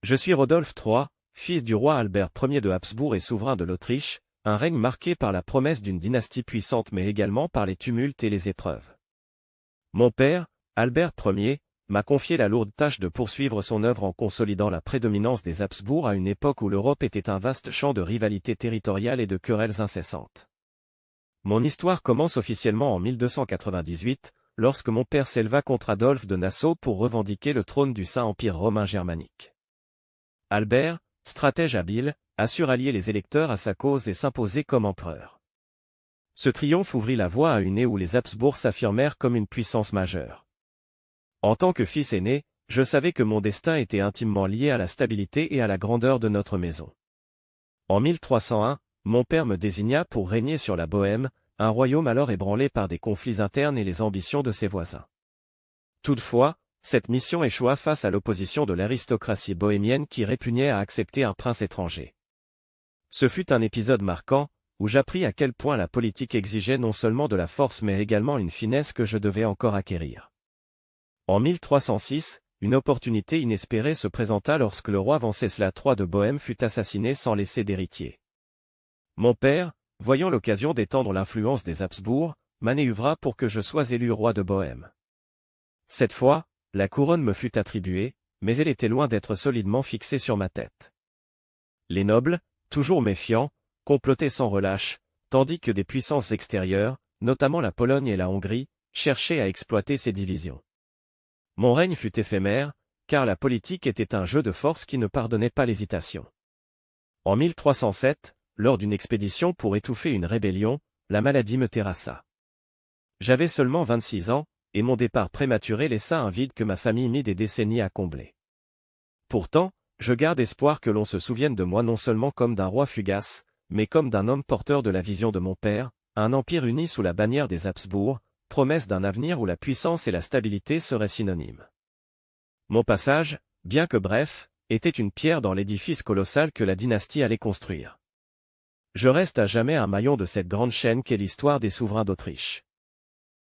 Je suis Rodolphe III, fils du roi Albert Ier de Habsbourg et souverain de l'Autriche, un règne marqué par la promesse d'une dynastie puissante mais également par les tumultes et les épreuves. Mon père, Albert Ier, m'a confié la lourde tâche de poursuivre son œuvre en consolidant la prédominance des Habsbourg à une époque où l'Europe était un vaste champ de rivalités territoriales et de querelles incessantes. Mon histoire commence officiellement en 1298, lorsque mon père s'éleva contre Adolphe de Nassau pour revendiquer le trône du Saint-Empire romain germanique. Albert, stratège habile, a su rallier les électeurs à sa cause et s'imposer comme empereur. Ce triomphe ouvrit la voie à une ère où les Habsbourg s'affirmèrent comme une puissance majeure. En tant que fils aîné, je savais que mon destin était intimement lié à la stabilité et à la grandeur de notre maison. En 1301, mon père me désigna pour régner sur la Bohême, un royaume alors ébranlé par des conflits internes et les ambitions de ses voisins. Toutefois, cette mission échoua face à l'opposition de l'aristocratie bohémienne qui répugnait à accepter un prince étranger. Ce fut un épisode marquant, où j'appris à quel point la politique exigeait non seulement de la force mais également une finesse que je devais encore acquérir. En 1306, une opportunité inespérée se présenta lorsque le roi Venceslas III de Bohême fut assassiné sans laisser d'héritier. Mon père, voyant l'occasion d'étendre l'influence des Habsbourg, manœuvra pour que je sois élu roi de Bohême. Cette fois, la couronne me fut attribuée, mais elle était loin d'être solidement fixée sur ma tête. Les nobles, toujours méfiants, complotaient sans relâche, tandis que des puissances extérieures, notamment la Pologne et la Hongrie, cherchaient à exploiter ces divisions. Mon règne fut éphémère, car la politique était un jeu de force qui ne pardonnait pas l'hésitation. En 1307, lors d'une expédition pour étouffer une rébellion, la maladie me terrassa. J'avais seulement 26 ans, et mon départ prématuré laissa un vide que ma famille mit des décennies à combler. Pourtant, je garde espoir que l'on se souvienne de moi non seulement comme d'un roi fugace, mais comme d'un homme porteur de la vision de mon père, un empire uni sous la bannière des Habsbourg, promesse d'un avenir où la puissance et la stabilité seraient synonymes. Mon passage, bien que bref, était une pierre dans l'édifice colossal que la dynastie allait construire. Je reste à jamais un maillon de cette grande chaîne qu'est l'histoire des souverains d'Autriche.